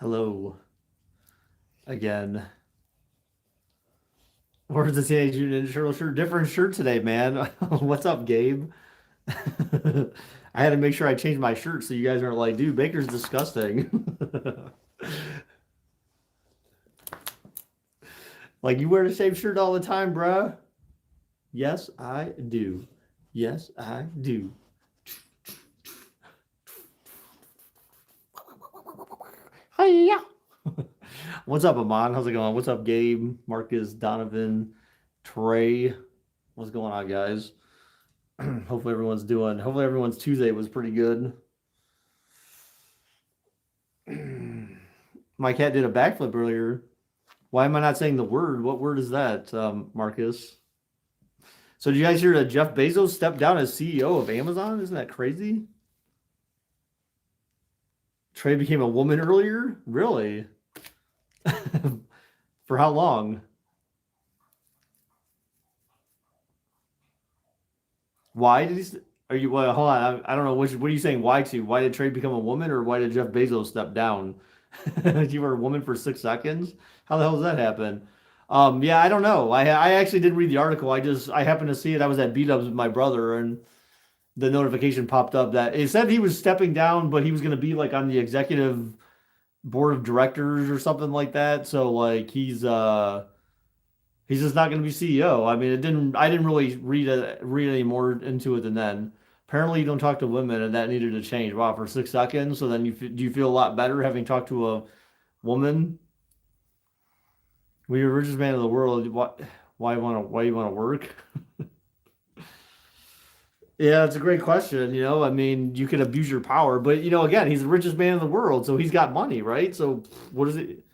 Hello again. Where's the Teenage Mutant Ninja Turtle shirt? Different shirt today, man. What's up, Gabe? I had to make sure I changed my shirt so you guys aren't like, dude, Baker's disgusting. Like, you wear the same shirt all the time, bruh? Yes, I do. Yes, I do. Hiya. What's up, Amon? How's it going? What's up, Gabe, Marcus, Donovan, Trey? What's going on, guys? Hopefully everyone's Tuesday was pretty good. My cat did a backflip earlier. Why am I not saying the word? What word is that, Marcus? So did you guys hear that Jeff Bezos stepped down as CEO of Amazon? Isn't that crazy? Trey became a woman earlier? Really? For how long? Why did he? Are you? Well, hold on. I don't know. What are you saying? Why to? Why did Trey become a woman, or why did Jeff Bezos step down? You were a woman for 6 seconds. How the hell does that happen? Yeah, I don't know. I actually didn't read the article. I happened to see it. I was at B-Dubs with my brother, and the notification popped up that it said he was stepping down, but he was going to be like on the executive board of directors or something like that. So like he's just not going to be CEO. I mean, it didn't. I didn't really read any more into it than then. Apparently, you don't talk to women, and that needed to change. Wow, for 6 seconds. So then do you feel a lot better having talked to a woman? Well, you're the richest man in the world. Why you want to work? Yeah, it's a great question. I mean, you can abuse your power, but again, he's the richest man in the world, so he's got money, right? So what is it?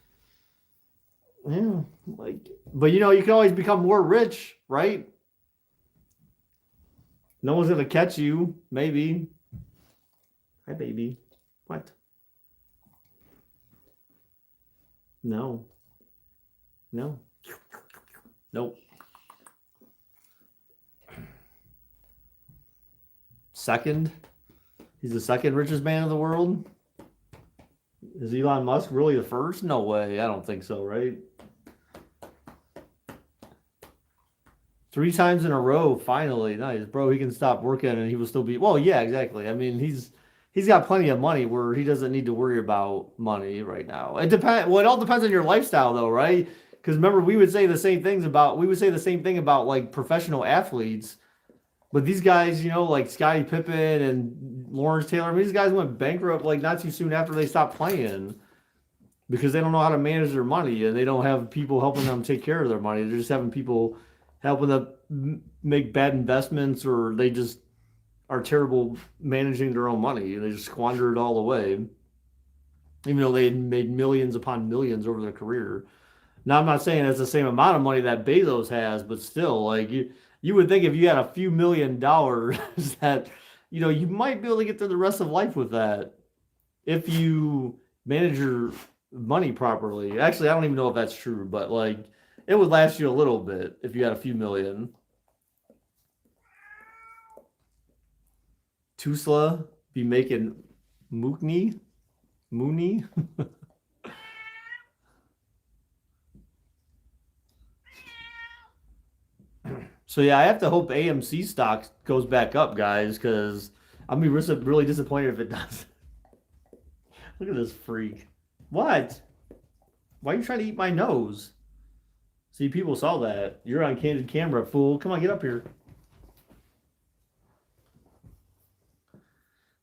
Yeah, like, but you can always become more rich, right? No one's gonna catch you, maybe. Hi, baby. What? No, no, nope. Second, he's the second richest man in the world. Is Elon Musk really the first? No way. I don't think so, right? 3 times in a row, finally. Nice, bro. He can stop working and he will still be. Well, yeah, exactly. I mean, he's got plenty of money where he doesn't need to worry about money right now. It depends. Well, it all depends on your lifestyle, though, right? Because remember, we would say the same thing about like professional athletes. But these guys, like Scottie Pippen and Lawrence Taylor, I mean, these guys went bankrupt like not too soon after they stopped playing because they don't know how to manage their money and they don't have people helping them take care of their money. They're just having people helping them make bad investments, or they just are terrible managing their own money. They just squander it all away, even though they had made millions upon millions over their career. Now, I'm not saying it's the same amount of money that Bezos has, but still, like you would think if you had a few $1,000,000 that you might be able to get through the rest of life with that if you manage your money properly. Actually, I don't even know if that's true, but like it would last you a little bit if you had a few million. Tusla be making Mooney. So yeah, I have to hope AMC stock goes back up, guys, because I'm gonna be really disappointed if it does. Look at this freak. What? Why are you trying to eat my nose? See, people saw that. You're on candid camera, fool. Come on, get up here.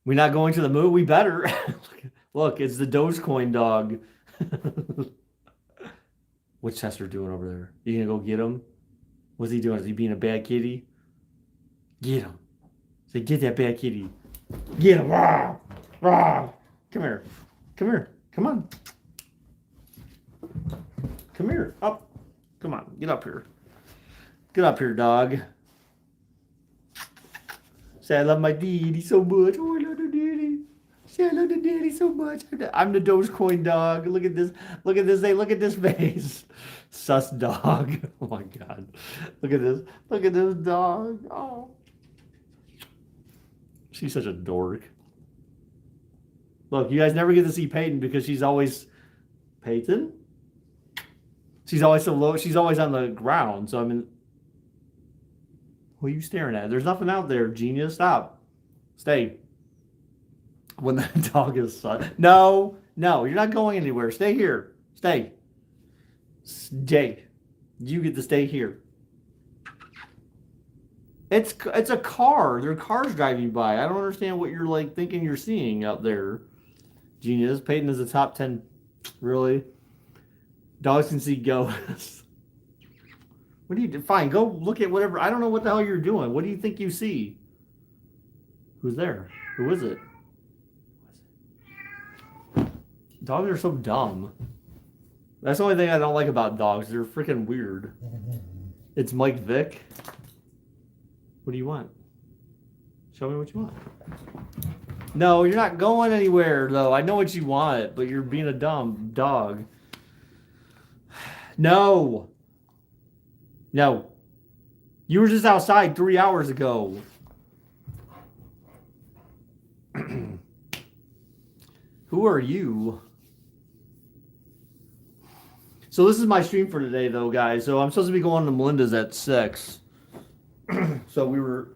We not going to the moon? We better. Look, it's the Dogecoin dog. What's Chester doing over there? You gonna go get him? What's he doing? Is he being a bad kitty? Get him. Say, get that bad kitty. Get him. Rah, rah. Come here. Come here. Come on. Come here. Up. Come on. Get up here. Get up here, dog. Say, I love my daddy so much. Oh, I love the daddy. Say, I love the daddy so much. I'm the Dogecoin dog. Look at this. Look at this. Hey, look at this face. Sus dog. Oh my god. Look at this. Look at this dog. Oh. She's such a dork. Look, you guys never get to see Peyton because she's always Peyton? She's always so low. She's always on the ground. So, I mean, what are you staring at? There's nothing out there, genius. Stop. Stay. When the dog is son. No, you're not going anywhere. Stay here. Stay. Stay. You get to stay here. It's a car. There are cars driving by. I don't understand what you're like thinking you're seeing out there. Genius. Peyton is a top 10. Really? Dogs can see ghosts. What do you do? Fine, go look at whatever. I don't know what the hell you're doing. What do you think you see? Who's there? Who is it? Dogs are so dumb. That's the only thing I don't like about dogs. They're freaking weird. It's Mike Vick. What do you want? Show me what you want. No, you're not going anywhere, though. I know what you want, but you're being a dumb dog. No. No. You were just outside 3 hours ago. Who are you? So this is my stream for today, though, guys. So I'm supposed to be going to Melinda's at 6. So we were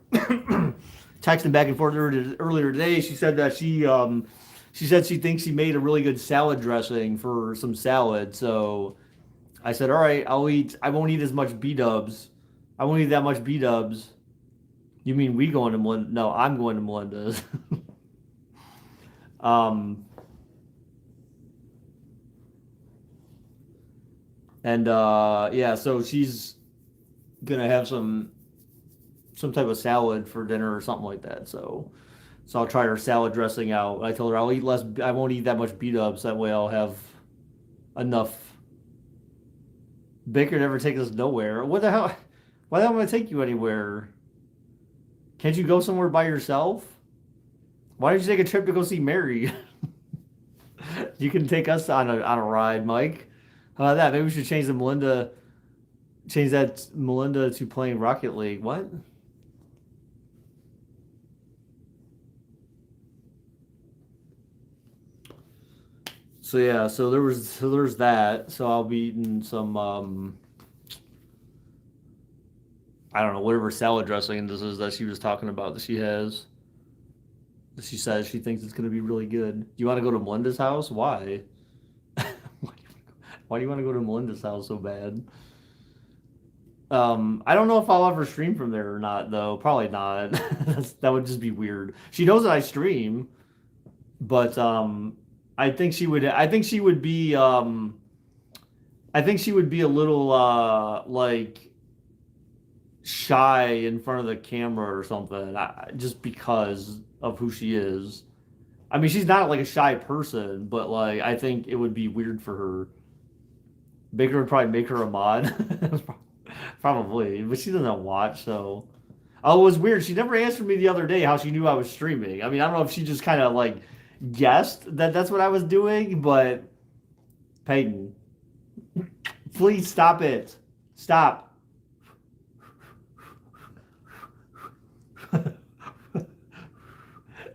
texting back and forth earlier today. She said that she said she thinks she made a really good salad dressing for some salad. So I said, all right, I won't eat as much B-dubs. I won't eat that much B-dubs. You mean we going to Melinda? No, I'm going to Melinda's. Yeah, so she's gonna have some type of salad for dinner or something like that. So I'll try her salad dressing out. I told her I'll eat less. I won't eat that much B-dubs. That way I'll have enough. Baker never takes us nowhere. What the hell? Why the hell am I take you anywhere? Can't you go somewhere by yourself? Why don't you take a trip to go see Mary? You can take us on a ride, Mike. How about that? Maybe we should change that Melinda to playing Rocket League. What? So yeah, so there's that. So I'll be eating some I don't know, whatever salad dressing this is that she was talking about that she has. That she says she thinks it's gonna be really good. Do you want to go to Melinda's house? Why? Why do you want to go to Melinda's house so bad? I don't know if I'll ever stream from there or not, though. Probably not. That would just be weird. She knows that I stream, but I think she would. I think she would be. I think she would be a little like shy in front of the camera or something, just because of who she is. I mean, she's not like a shy person, but like I think it would be weird for her. Baker would probably make her a mod. Probably, but she doesn't watch, so. Oh, it was weird. She never answered me the other day how she knew I was streaming. I mean, I don't know if she just kind of like guessed that that's what I was doing, but Peyton, please stop it. Stop.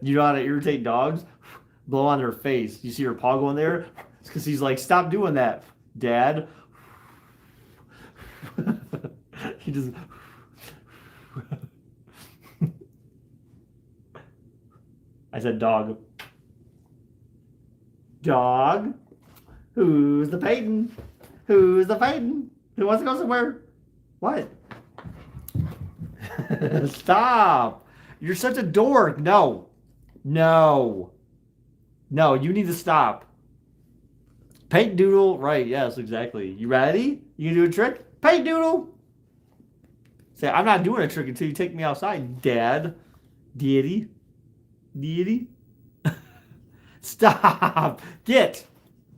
You know how to irritate dogs? Blow on their face. You see her paw going there? It's because he's like, stop doing that, Dad. He just. I said dog. Dog? Who's the Peyton? Who's the Peyton? Who wants to go somewhere? What? Stop. You're such a dork. No. No. No, you need to stop. Peyton Doodle. Right, yes, exactly. You ready? You can do a trick? Peyton Doodle. Say, I'm not doing a trick until you take me outside, Dad. Deity. Deity. Stop. Get.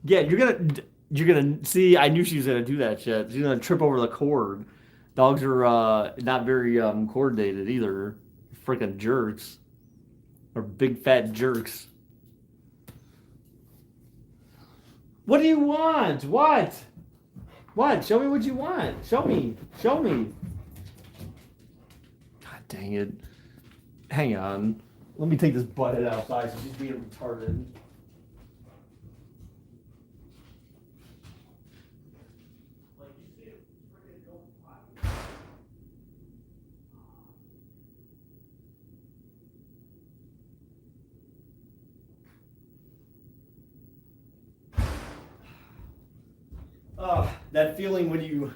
You're gonna see. I knew she was gonna do that shit. She's gonna trip over the cord. Dogs are not very coordinated either. Freaking jerks. Or big fat jerks. What do you want? What? What? Show me what you want. Show me. Show me. God dang it. Hang on. Let me take this butthead outside so she's being retarded. That feeling when you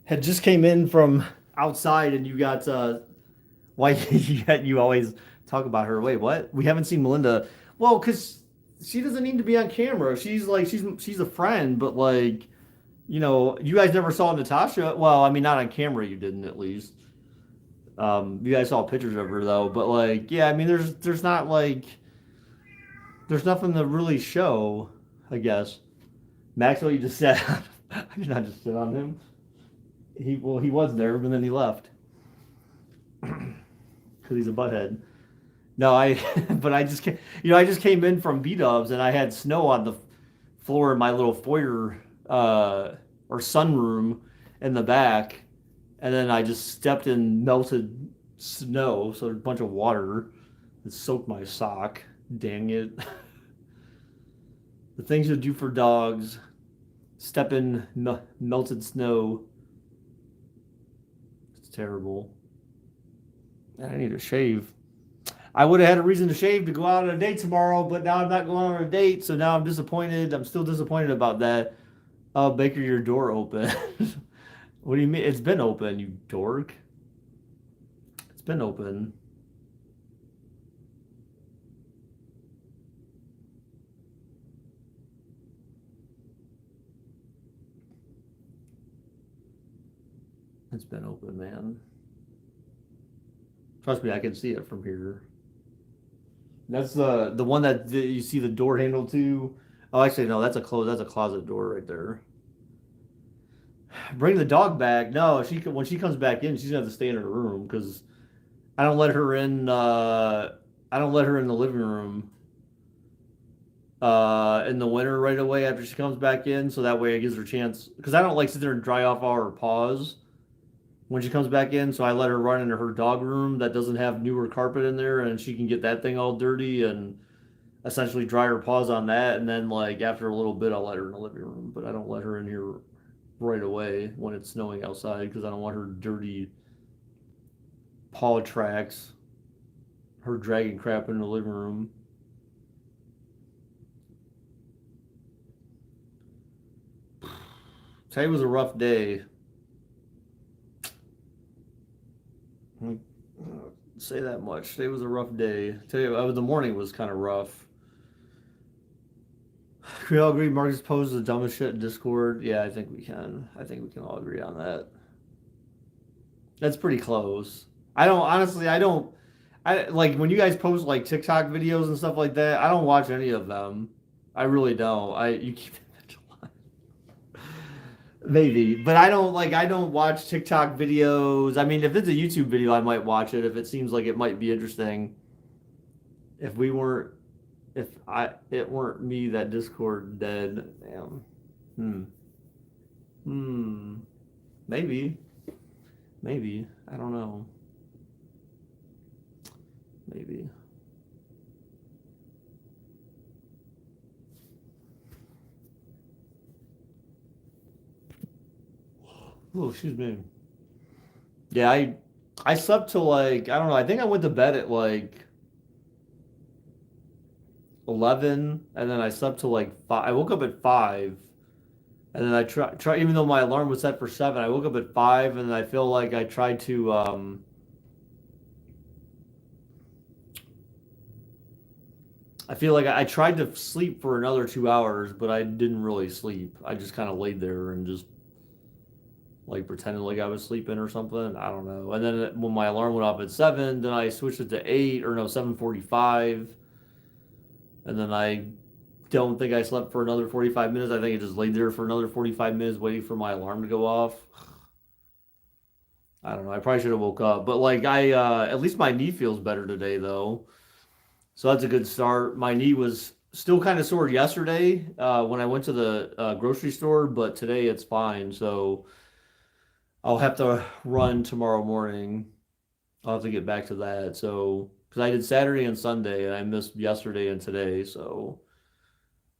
had just came in from outside and you got why you always talk about her. Wait, what? We haven't seen Melinda. Well, because she doesn't need to be on camera. She's like she's a friend, but like you guys never saw Natasha. Well, I mean, not on camera. You didn't at least. You guys saw pictures of her though, but like, yeah, I mean, there's not like there's nothing to really show. I guess Maxwell, you just said I did not just sit on him. He was there, but then he left because he's a butthead. No, I but I just I just came in from B Dubs and I had snow on the floor in my little foyer or sunroom in the back, and then I just stepped in melted snow, so there's a bunch of water that soaked my sock. Dang it! The things you do for dogs: step in melted snow. It's terrible. I need to shave. I would have had a reason to shave to go out on a date tomorrow, but now I'm not going on a date, so now I'm disappointed. I'm still disappointed about that. Oh, Baker, your door open. What do you mean? It's been open, you dork. It's been open. It's been open, man. Trust me, I can see it from here. That's the one that you see the door handle to. Oh, actually, no, that's a closet door right there. Bring the dog back. No, when she comes back in, she's gonna have to stay in her room because I don't let her in. I don't let her in the living room in the winter right away after she comes back in, so that way it gives her a chance. Because I don't like sit there and dry off all her paws when she comes back in, so I let her run into her dog room that doesn't have newer carpet in there, and she can get that thing all dirty and essentially dry her paws on that. And then like after a little bit, I'll let her in the living room, but I don't let her in here right away when it's snowing outside because I don't want her dirty paw tracks, her dragging crap in the living room. Today was a rough day. Say that much. Today was a rough day. Today, the morning was kind of rough. Can we all agree Marcus posed the dumbest shit in Discord? Yeah, I think we can. I think we can all agree on that. That's pretty close. I don't honestly. I like when you guys post like TikTok videos and stuff like that. I don't watch any of them. I really don't. You keep maybe, but I don't watch TikTok videos. I mean, if it's a YouTube video, I might watch it if it seems like it might be interesting. If we weren't if I it weren't me that Discord dead, damn. Hmm. Hmm. Maybe. Maybe. I don't know. Maybe. Oh, excuse me. Yeah, I slept till like I don't know. I think I went to bed at like 11, and then I slept till like 5. I woke up at 5, and then I try even though my alarm was set for 7. I woke up at 5, and I feel like I tried to I feel like I tried to sleep for another 2 hours, but I didn't really sleep. I just kind of laid there and just like pretended like I was sleeping or something. I don't know. And then when my alarm went off at 7, then I switched it to 8 or no 7:45, and then I don't think I slept for another 45 minutes. I think I just laid there for another 45 minutes waiting for my alarm to go off. I don't know. I probably should have woke up, but like at least my knee feels better today though. So that's a good start. My knee was still kind of sore yesterday when I went to the grocery store, but today it's fine. So I'll have to run tomorrow morning. I'll have to get back to that. So, because I did Saturday and Sunday, and I missed yesterday and today, so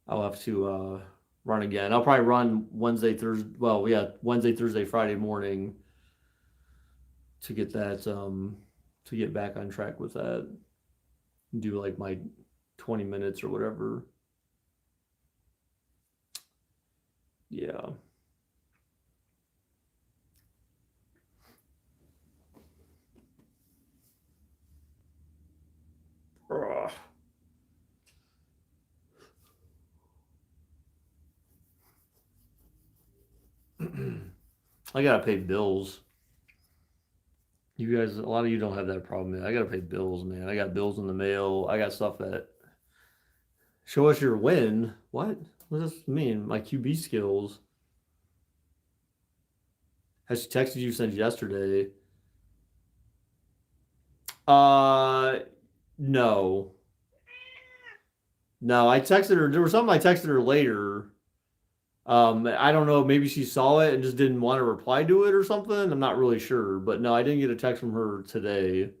I'll have to run again. I'll probably run Wednesday, Thursday. Well, yeah, Wednesday, Thursday, Friday morning to get that to get back on track with that. Do like my 20 minutes or whatever. Yeah. I gotta pay bills. You guys, a lot of you don't have that problem, man. I gotta pay bills, man. I got bills in the mail. I got stuff that show us your win. What does this mean? My QB skills. Has she texted you since yesterday? Uh, no, no. I texted her. There was something I texted her later. I don't know. Maybe she saw it and just didn't want to reply to it or something. I'm not really sure, but no, I didn't get a text from her today.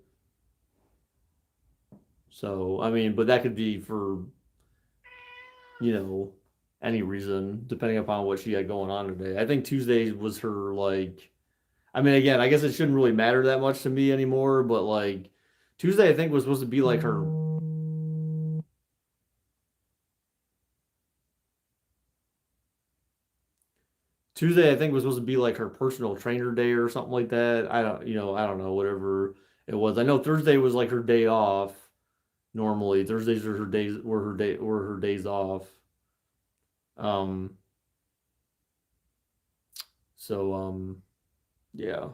So, I mean, but that could be for, you know, any reason, depending upon what she had going on today. I think Tuesday was her, like, I mean, again, I guess it shouldn't really matter that much to me anymore, but like, Tuesday, I think was supposed to be like her. Tuesday, I think was supposed to be like her personal trainer day or something like that. I don't know, whatever it was. I know Thursday was like her day off. Normally, Thursdays are her days were her days off. Um, so yeah.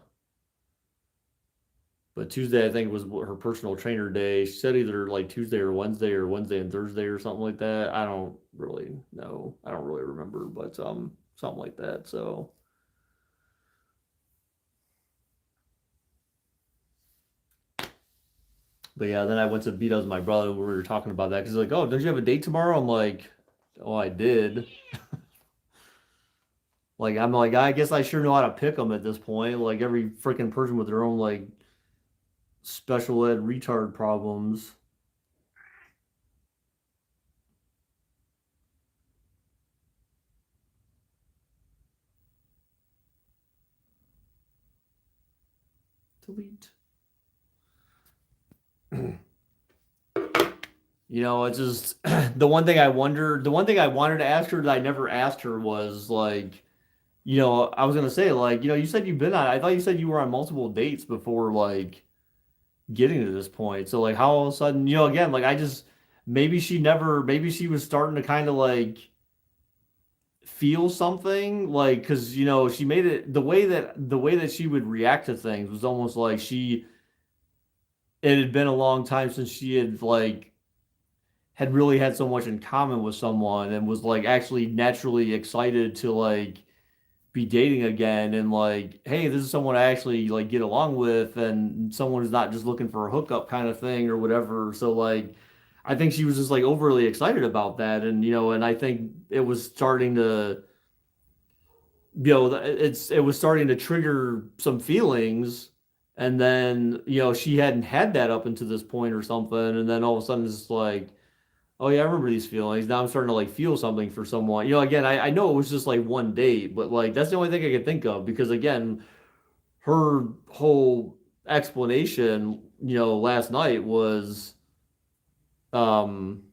But Tuesday, I think, was her personal trainer day. She said either like Tuesday or Wednesday and Thursday or something like that. I don't really know. I don't really remember, but something like that. So, but yeah, then I went to beat up with my brother. We were talking about that because he's like, "Oh, don't you have a date tomorrow?" I'm like, "Oh, I did." Like, I'm like, I guess I sure know how to pick them at this point. Like every freaking person with their own like special ed retard problems. Delete. It's just the one thing I wanted to ask her that I never asked her was like, I was gonna say like, you said I thought you said you were on multiple dates before like getting to this point. So like how all of a sudden, again, like maybe she was starting to kind of like feel something like because she made it the way that she would react to things was almost like it had been a long time since she had really had so much in common with someone and was like actually naturally excited to like be dating again and like, hey, this is someone I actually like get along with and someone who's not just looking for a hookup kind of thing or whatever. So like I think she was just like overly excited about that and and I think it was starting to it was starting to trigger some feelings and then she hadn't had that up until this point or something and then all of a sudden it's like, oh yeah, I remember these feelings. Now I'm starting to like feel something for someone. Again, I know it was just like one date, but like that's the only thing I could think of because again, her whole explanation, last night was um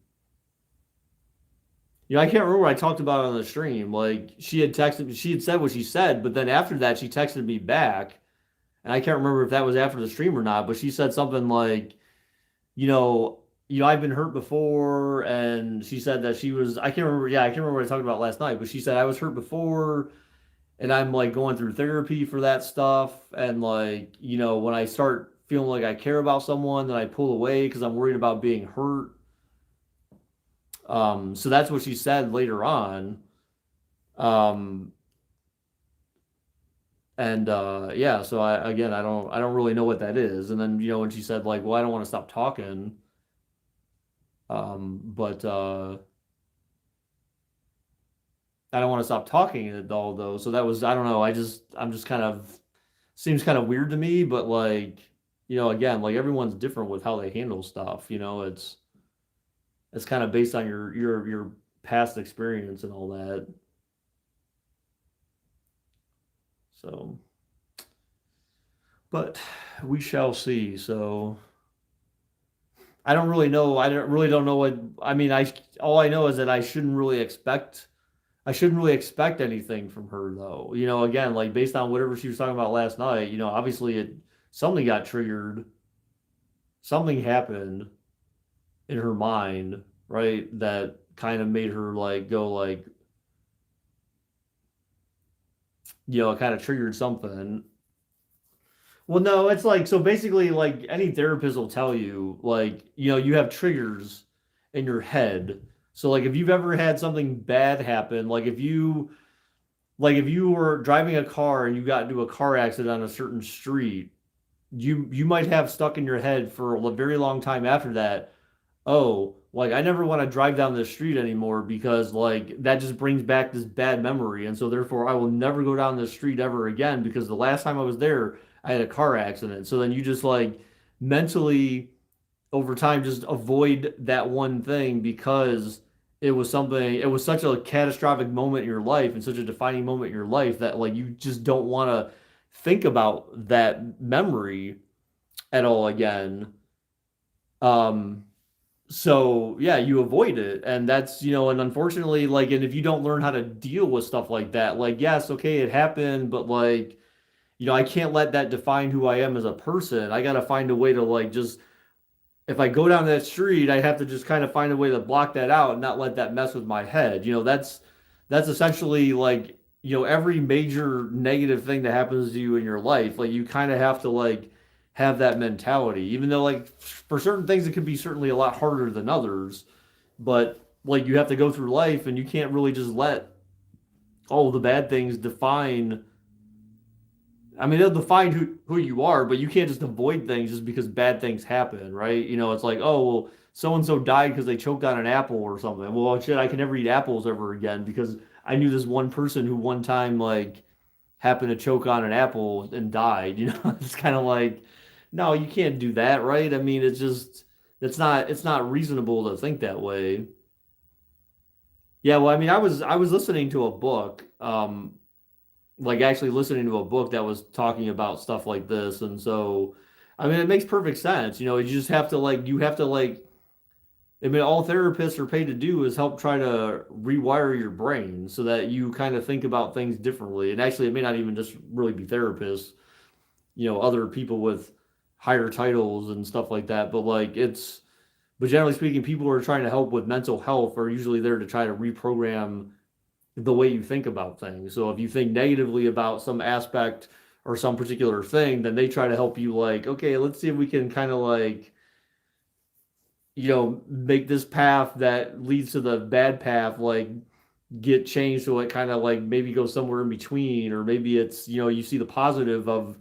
I can't remember what I talked about on the stream. Like she had said what she said, but then after that she texted me back, and I can't remember if that was after the stream or not, but she said something like, you know, I've been hurt before, and she said that she was. I can't remember. Yeah, I can't remember what I talked about last night, but she said I was hurt before, and I'm like going through therapy for that stuff, and like when I start feeling like I care about someone, then I pull away because I'm worried about being hurt. So that's what she said later on. Um, and yeah, so I don't really know what that is. And then when she said like, well, I don't want to stop talking. But I don't want to stop talking at all though. So that was I don't know. I'm just kind of seems kind of weird to me, but like again, like everyone's different with how they handle stuff. It's kind of based on your past experience and all that. So, but we shall see. So I don't really know. I don't really don't know what I mean. I all I know is that I shouldn't really expect anything from her though. Again, like based on whatever she was talking about last night, obviously something got triggered, something happened in her mind, right? That kind of made her like go like, It kind of triggered something. Well, no, it's like so basically like any therapist will tell you like, you have triggers in your head. So like if you've ever had something bad happen, like if you were driving a car and you got into a car accident on a certain street, you might have stuck in your head for a very long time after that. Oh, like I never want to drive down this street anymore because like that just brings back this bad memory. And so therefore I will never go down this street ever again because the last time I was there, I had a car accident. So then you just like mentally over time just avoid that one thing because it was such a catastrophic moment in your life and such a defining moment in your life that like you just don't want to think about that memory at all again. Um, so yeah, you avoid it, and that's and unfortunately, like, and if you don't learn how to deal with stuff like that, like, yes, okay, it happened, but like, I can't let that define who I am as a person. I gotta find a way to like just if I go down that street, I have to just kind of find a way to block that out and not let that mess with my head. That's essentially like, every major negative thing that happens to you in your life, like you kind of have to like have that mentality. Even though like for certain things it could be certainly a lot harder than others, but like you have to go through life and you can't really just let all the bad things define I mean, they'll define who you are, but you can't just avoid things just because bad things happen, right? It's like, oh, well, so and so died because they choked on an apple or something. Well, shit, I can never eat apples ever again because I knew this one person who one time like happened to choke on an apple and died. It's kind of like, no, you can't do that, right? I mean, it's not reasonable to think that way. Yeah, well, I mean, I was listening to a book, like actually listening to a book that was talking about stuff like this. And so, I mean, it makes perfect sense. You just have to like, I mean, all therapists are paid to do is help try to rewire your brain so that you kind of think about things differently. And actually, it may not even just really be therapists, other people with higher titles and stuff like that. But generally speaking, people who are trying to help with mental health are usually there to try to reprogram the way you think about things. So if you think negatively about some aspect or some particular thing, then they try to help you like, okay, let's see if we can kind of like, make this path that leads to the bad path like get changed so it kind of like maybe go somewhere in between or maybe it's, you see the positive of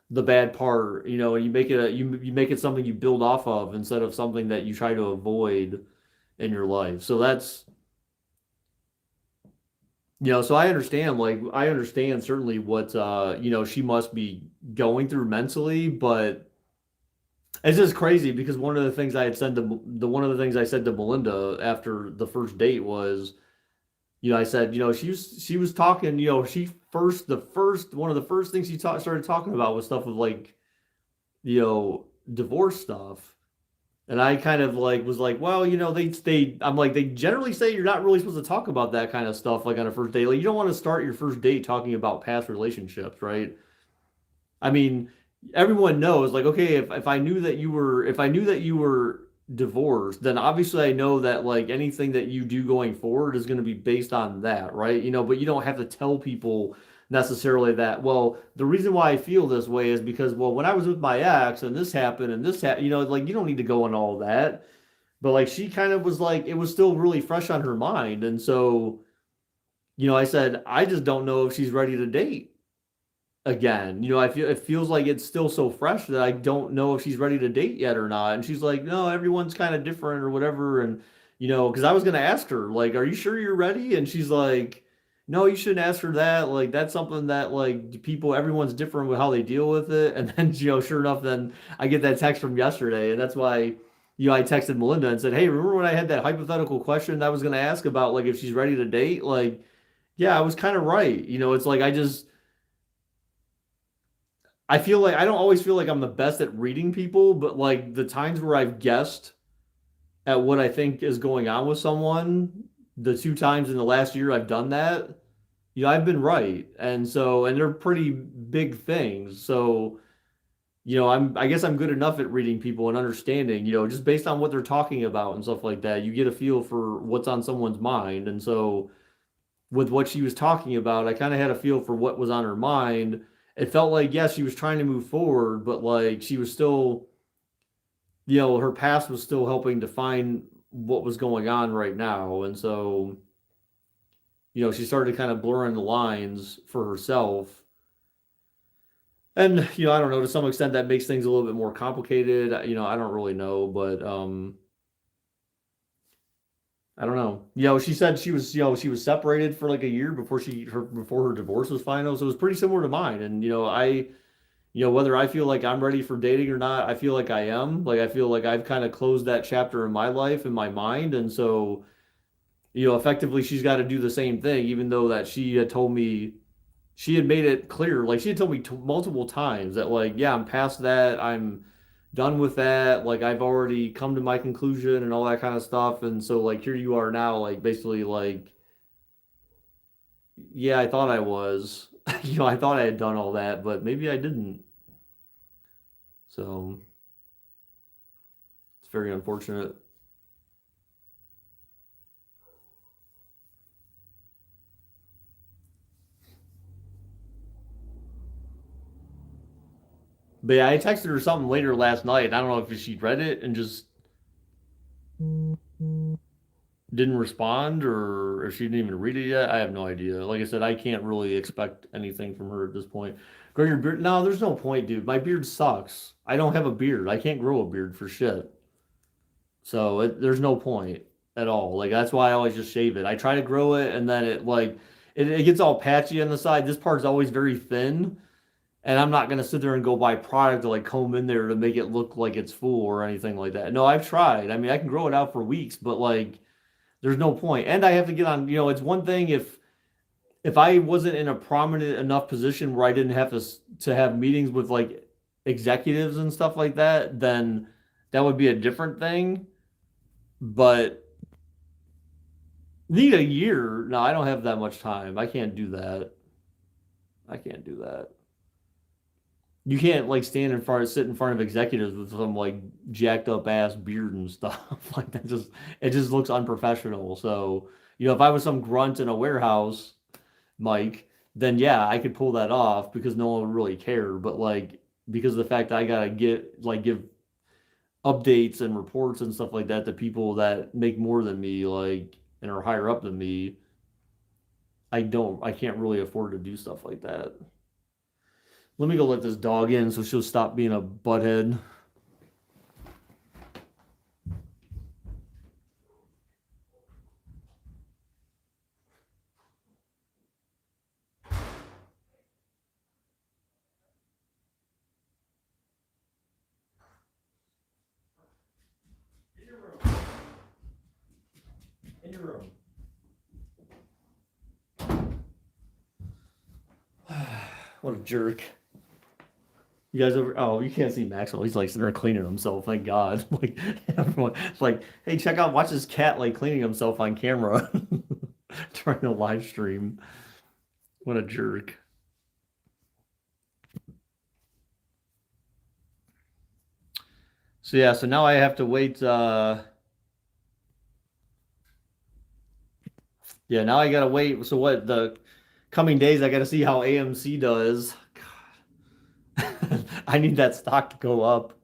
the bad part, and you make it something you build off of instead of something that you try to avoid in your life. So that's so I understand certainly what she must be going through mentally, but it's just crazy because one of the things I said to Melinda after the first date was, I said, she was talking, she first the first one of the first things started talking about was stuff with like, divorce stuff. And I kind of like was like, well, I'm like, they generally say you're not really supposed to talk about that kind of stuff like on a first date. Like you don't want to start your first date talking about past relationships, right? I mean, everyone knows, like, okay, if I knew that you were divorced, then obviously I know that like anything that you do going forward is going to be based on that, right? But you don't have to tell people necessarily that, well, the reason why I feel this way is because, well, when I was with my ex and this happened and this happened, like you don't need to go on all that. But like she kind of was like, it was still really fresh on her mind. And so, I said, I just don't know if she's ready to date again. I feel it feels like it's still so fresh that I don't know if she's ready to date yet or not. And she's like, no, everyone's kind of different or whatever. And because I was gonna ask her, like, are you sure you're ready? And she's like, no, you shouldn't ask her that. Like, that's something that like everyone's different with how they deal with it. And then sure enough, then I get that text from yesterday, and that's why. I texted Melinda and said, "Hey, remember when I had that hypothetical question that I was going to ask about like if she's ready to date? Like, yeah, I was kind of right. It's like I feel like I don't always feel like I'm the best at reading people, but like the times where I've guessed at what I think is going on with someone, the two times in the last year I've done that, I've been right. And so, and they're pretty big things. So, I guess I'm good enough at reading people and understanding, just based on what they're talking about and stuff like that. You get a feel for what's on someone's mind. And so, with what she was talking about, I kind of had a feel for what was on her mind. It felt like, yes, she was trying to move forward, but like she was still, her past was still helping define what was going on right now. And so, she started kind of blurring the lines for herself. And, I don't know, to some extent that makes things a little bit more complicated. I don't really know, but I don't know. She said she was separated for like a year before her divorce was final. So it was pretty similar to mine. And whether I feel like I'm ready for dating or not, I feel like I am. Like I feel like I've kind of closed that chapter in my life, in my mind. And so, effectively she's got to do the same thing, even though that she had told me, she had made it clear, like she had told me multiple times that like, yeah, I'm past that. I'm done with that. Like I've already come to my conclusion and all that kind of stuff. And so like here you are now, like basically like, yeah, I thought I was, I thought I had done all that, but maybe I didn't. So it's very unfortunate. But yeah, I texted her something later last night. I don't know if she'd read it and just didn't respond or if she didn't even read it yet. I have no idea. Like I said, I can't really expect anything from her at this point. Grow your beard? No, there's no point, dude. My beard sucks. I don't have a beard. I can't grow a beard for shit. So there's no point at all. Like that's why I always just shave it. I try to grow it and then it gets all patchy on the side. This part's always very thin. And I'm not gonna sit there and go buy product to like comb in there to make it look like it's full or anything like that. No, I've tried. I mean, I can grow it out for weeks, but like there's no point. And I have to get on, it's one thing if I wasn't in a prominent enough position where I didn't have to have meetings with like executives and stuff like that, then that would be a different thing. But need a year? No, I don't have that much time. I can't do that. I can't do that. You can't like sit in front of executives with some like jacked up ass beard and stuff like that. It just looks unprofessional. So, if I was some grunt in a warehouse, Mike, then yeah, I could pull that off because no one would really care. But like because of the fact that I gotta give updates and reports and stuff like that to people that make more than me, like and are higher up than me, I can't really afford to do stuff like that. Let me go let this dog in so she'll stop being a butthead. In your room. In your room. What a jerk. You guys over? Oh, you can't see Maxwell. He's like sitting there cleaning himself. Thank God. Like everyone, it's like, hey, watch this cat like cleaning himself on camera during a live stream. What a jerk. So yeah, so now I have to wait. Yeah, now I gotta wait. So what? The coming days, I gotta see how AMC does. God, I need that stock to go up.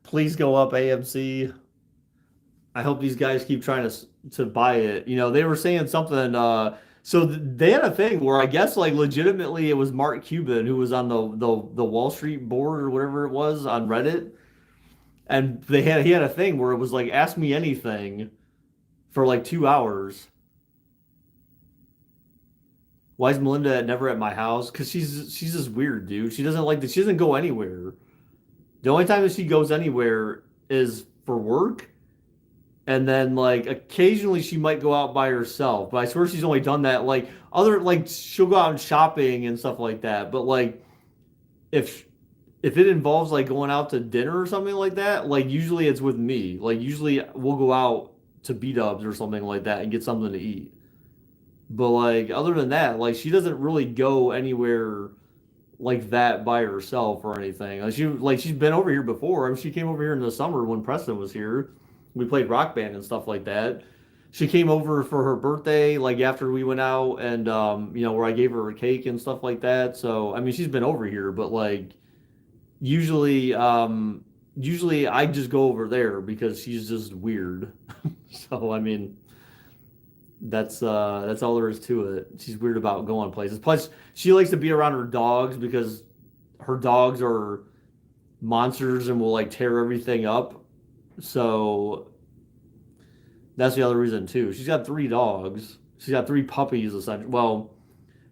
Please go up, AMC. I hope these guys keep trying to buy it. They were saying something. So they had a thing where I guess like legitimately it was Mark Cuban who was on the Wall Street board or whatever it was on Reddit, and he had a thing where it was like ask me anything for like 2 hours. Why is Melinda never at my house? Because she's just weird, dude. She doesn't go anywhere. The only time that she goes anywhere is for work. And then like occasionally she might go out by herself, but I swear she's only done that like other like she'll go out and shopping and stuff like that. But like if if it involves like going out to dinner or something like that, like usually it's with me. Like usually we'll go out to B Dubs or something like that and get something to eat. But like other than that, like she doesn't really go anywhere like that by herself or anything. She's been over here before. I mean, she came over here in the summer when Preston was here. We played Rock Band and stuff like that. she came over for her birthday, like after we went out, and where I gave her a cake and stuff like that. So I mean, she's been over here, but like usually, usually I just go over there because she's just weird. So I mean, that's all there is to it. She's weird about going places. Plus, she likes to be around her dogs because her dogs are monsters and will like tear everything up. So that's the other reason too. She's got three dogs. She's got three puppies essentially. Well,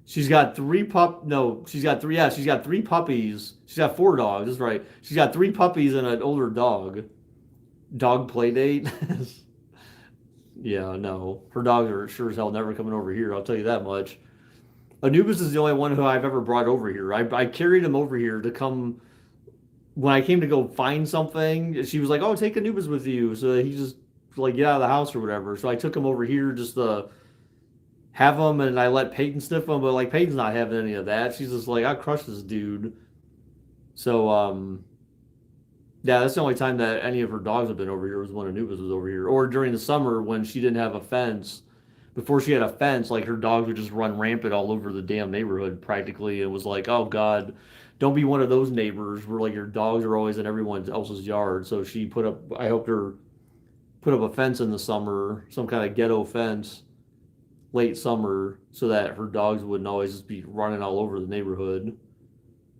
she's got three pup. No, she's got three. Yeah, she's got three puppies. She's got four dogs. That's right. She's got three puppies and an older dog. Dog play date. Yeah, no. Her dogs are sure as hell never coming over here. I'll tell you that much. Anubis is the only one who I've ever brought over here. I carried him over here to come when I came to go find something. She was like, "Oh, take Anubis with you," so that he just like get out of the house or whatever. So I took him over here just to have him, and I let Peyton sniff him. But like Peyton's not having any of that. She's just like, "I crush this dude." So yeah, that's the only time that any of her dogs have been over here was when Anubis was over here, or during the summer when she didn't have a fence. Before she had a fence, like her dogs would just run rampant all over the damn neighborhood practically. It was like, oh God, don't be one of those neighbors where like your dogs are always in everyone else's yard. So she put up, I helped her put up a fence in the summer, some kind of ghetto fence, late summer, so that her dogs wouldn't always just be running all over the neighborhood.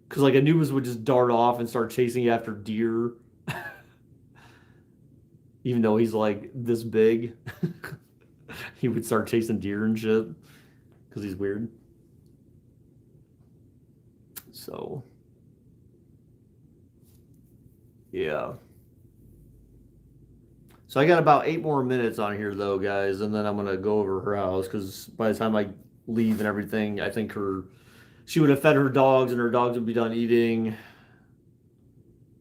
Because like Anubis would just dart off and start chasing after deer, even though he's like this big. He would start chasing deer and shit because he's weird. So yeah. So I got about 8 more minutes on here though, guys, and then I'm gonna go over her house because by the time I leave and everything, I think she would have fed her dogs and her dogs would be done eating.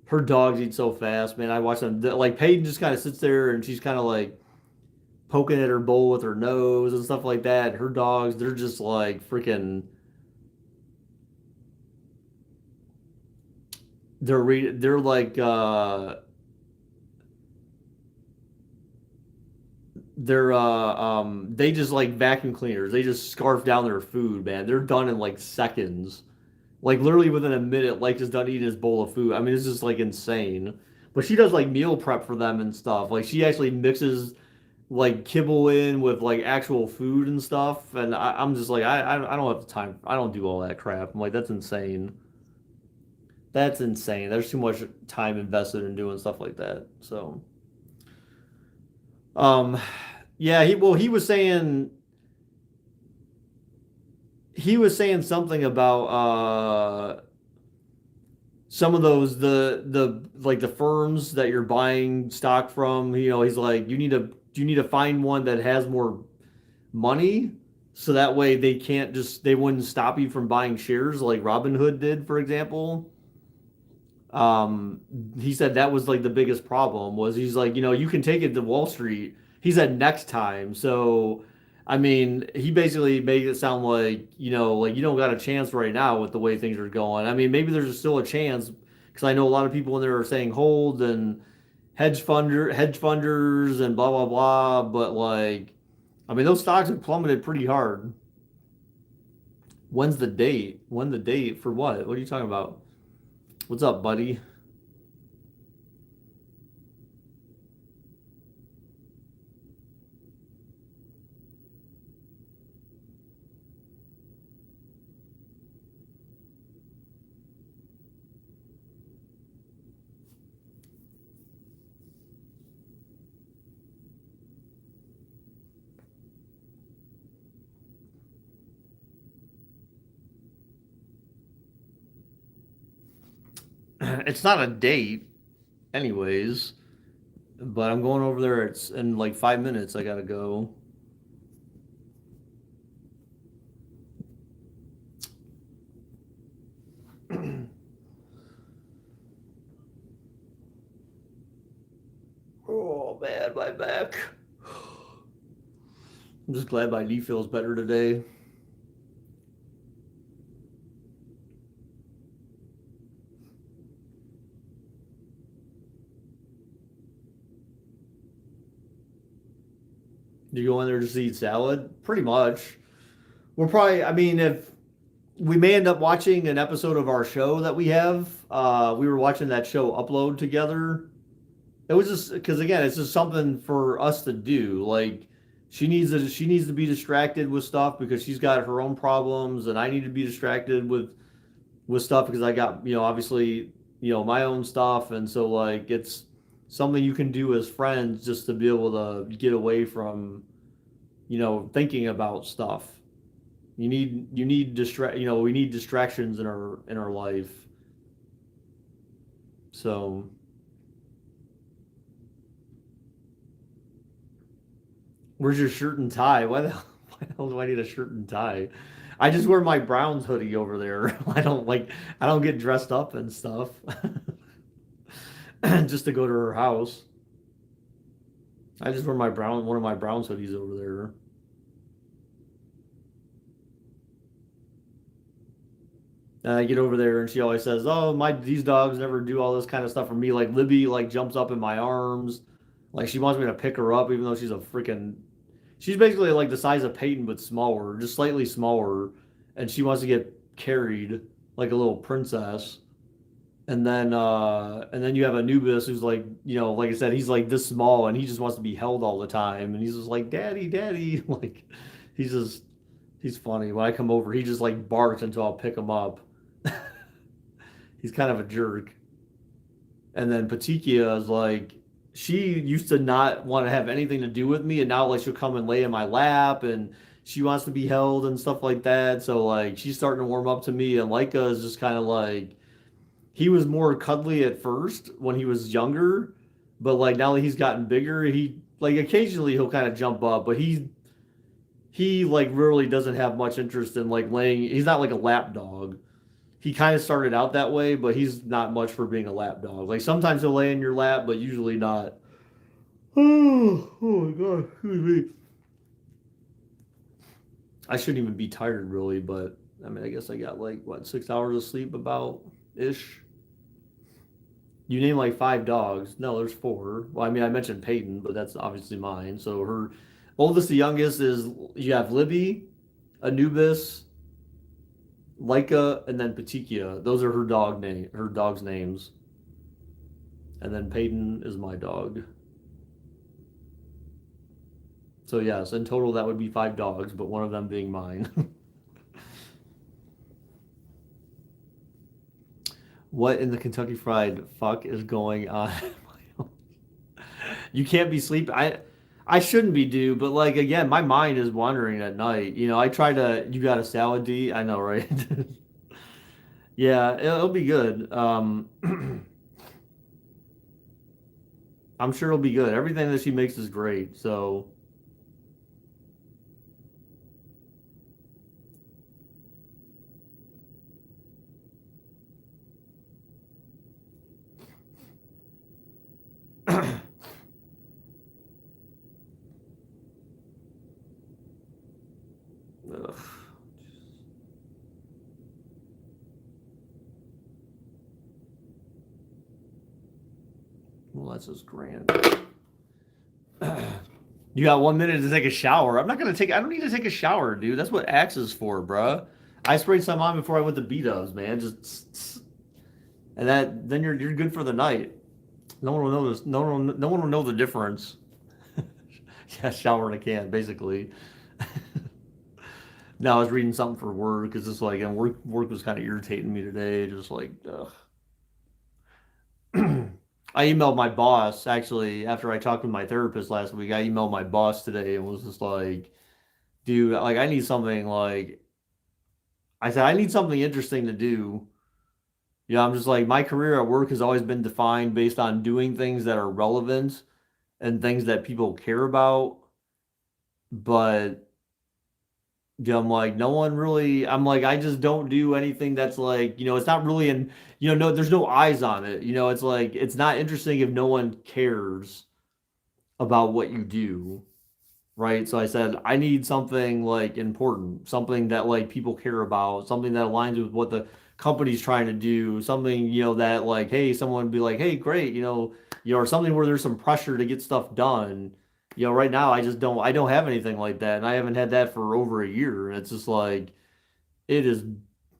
Her dogs eat so fast, man. I watch them like Peyton just kind of sits there and she's kind of like poking at her bowl with her nose and stuff like that. Her dogs, they're just like freaking. They're like they just like vacuum cleaners. They just scarf down their food, man. They're done in like seconds. Like literally within a minute, like just done eating his bowl of food. I mean, it's just like insane. But she does like meal prep for them and stuff. Like she actually mixes like kibble in with like actual food and stuff. And I'm just like, I don't have the time. I don't do all that crap. I'm like, that's insane. That's insane. There's too much time invested in doing stuff like that. So, um, yeah, he was saying something about some of those the like the firms that you're buying stock from. He's like, you need to find one that has more money so that way they wouldn't stop you from buying shares like Robinhood did, for example. um he said that was like the biggest problem was he's like, you can take it to Wall Street. He said next time. So I mean, he basically made it sound like, like you don't got a chance right now with the way things are going. I mean, maybe there's still a chance because I know a lot of people in there are saying hold and hedge funders and blah blah blah, but like I mean those stocks have plummeted pretty hard. When's the date? When the date for what? What are you talking about? What's up, buddy? It's not a date, anyways. But I'm going over there. It's in like 5 minutes. I gotta go. Oh man, my back. I'm just glad my knee feels better today. You go in there just to eat salad? Pretty much. We're probably, I mean, if we may end up watching an episode of our show that we have, we were watching that show Upload together. It was just because again, it's just something for us to do. Like she needs to be distracted with stuff because she's got her own problems, and I need to be distracted with stuff because I got obviously my own stuff, and so like it's something you can do as friends just to be able to get away from thinking about stuff. You need we need distractions in our life. So where's your shirt and tie? Why the hell do I need a shirt and tie? I just wear my Browns hoodie over there. I don't get dressed up and stuff just to go to her house. I just wear one of my Browns hoodies over there. And I get over there and she always says, "Oh, my these dogs never do all this kind of stuff for me." Like Libby like jumps up in my arms. Like she wants me to pick her up even though she's basically like the size of Peyton but smaller, just slightly smaller, and she wants to get carried like a little princess. And then you have Anubis who's like, like I said, he's like this small and he just wants to be held all the time and he's just like, "Daddy, daddy." Like he's just he's funny. When I come over, he just like barks until I'll pick him up. He's kind of a jerk. And then Patikia is like, she used to not want to have anything to do with me, and now like she'll come and lay in my lap, and she wants to be held and stuff like that. So like she's starting to warm up to me, and Leica is just kind of like he was more cuddly at first when he was younger, but like now that he's gotten bigger, he like occasionally he'll kind of jump up, but he like really doesn't have much interest in like laying. He's not like a lap dog. He kind of started out that way, but he's not much for being a lap dog. Like sometimes he'll lay in your lap, but usually not. Oh my god, excuse me. I shouldn't even be tired really, but I mean, I guess I got like what 6 hours of sleep about ish. You name like five dogs. No, there's four. Well, I mean, I mentioned Peyton, but that's obviously mine. So her oldest to youngest is you have Libby, Anubis, Leica, and then Patikia. Those are her dog's names. And then Peyton is my dog. So yes, in total that would be five dogs, but one of them being mine. What in the Kentucky Fried fuck is going on? You can't be sleeping. I shouldn't be due, but like again, my mind is wandering at night. I try to. You got a salad D? I know, right? Yeah, it'll be good. I'm sure it'll be good. Everything that she makes is great. So, ugh. Well, that's just grand. You got 1 minute to take a shower. I'm not gonna take. I don't need to take a shower, dude. That's what Axe is for, bruh. I sprayed some on before I went to B-Dubs, man. Just and then you're good for the night. No one will know this. No one will know the difference. Yeah, shower in a can, basically. Now I was reading something for work because it's like, and work was kind of irritating me today. Just like, ugh. I emailed my boss actually after I talked with my therapist last week. I emailed my boss today and was just like, dude, like I need something like I said I need something interesting to do. Yeah, I'm just like my career at work has always been defined based on doing things that are relevant and things that people care about. But yeah, I'm like, no one really, I'm like, I just don't do anything that's like, it's not really no, there's no eyes on it. It's like, it's not interesting if no one cares about what you do. Right. So I said, I need something like important, something that like people care about, something that aligns with what the company's trying to do, something, that like, hey, someone would be like, hey, great, or something where there's some pressure to get stuff done Right now I don't have anything like that, and I haven't had that for over a year. And it's just like it is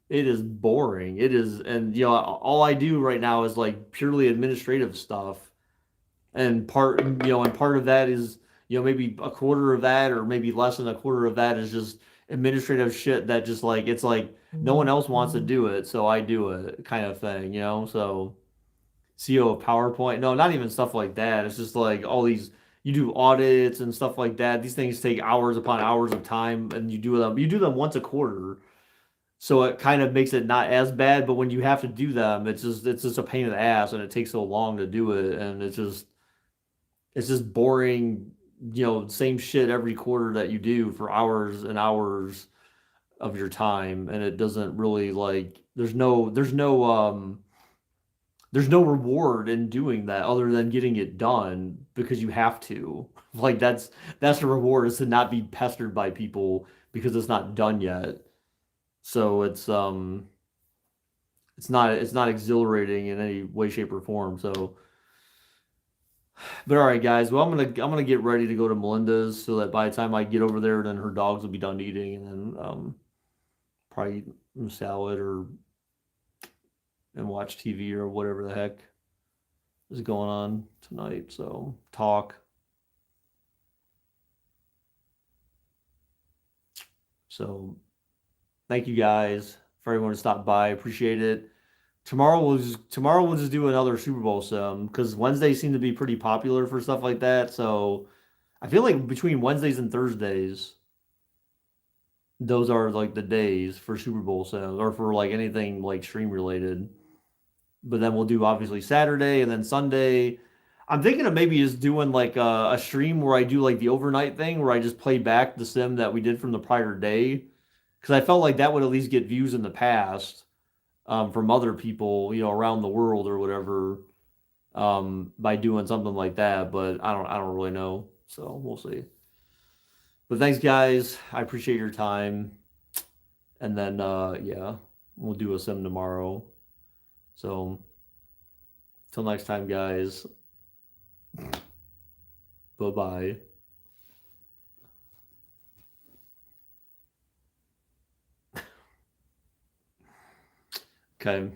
it is boring. It is, and all I do right now is like purely administrative stuff. And part of that is, maybe a quarter of that or maybe less than a quarter of that is just administrative shit that just like it's like no one else wants to do it, so I do it kind of thing. So CEO of PowerPoint. No, not even stuff like that. It's just like all these you do audits and stuff like that. These things take hours upon hours of time and you do them once a quarter. So it kind of makes it not as bad, but when you have to do them, it's just a pain in the ass and it takes so long to do it and it's just boring, same shit every quarter that you do for hours and hours of your time and it doesn't really like there's no reward in doing that other than getting it done because you have to. Like that's the reward is to not be pestered by people because it's not done yet. So it's not exhilarating in any way, shape, or form. So, but all right, guys. Well, I'm gonna get ready to go to Melinda's so that by the time I get over there, then her dogs will be done eating, and then probably eat some salad or and watch TV or whatever the heck is going on tonight. So talk. So thank you guys for everyone to stop by. Appreciate it. Tomorrow we'll just do another Super Bowl sim because Wednesdays seem to be pretty popular for stuff like that. So I feel like between Wednesdays and Thursdays, those are like the days for Super Bowl sims or for like anything like stream related. But then we'll do obviously Saturday and then Sunday. I'm thinking of maybe just doing like a stream where I do like the overnight thing where I just play back the sim that we did from the prior day because I felt like that would at least get views in the past from other people, around the world or whatever, by doing something like that. But I don't really know. So we'll see. But thanks, guys. I appreciate your time. And then, yeah, we'll do a sim tomorrow. So till next time, guys. Bye bye. Okay.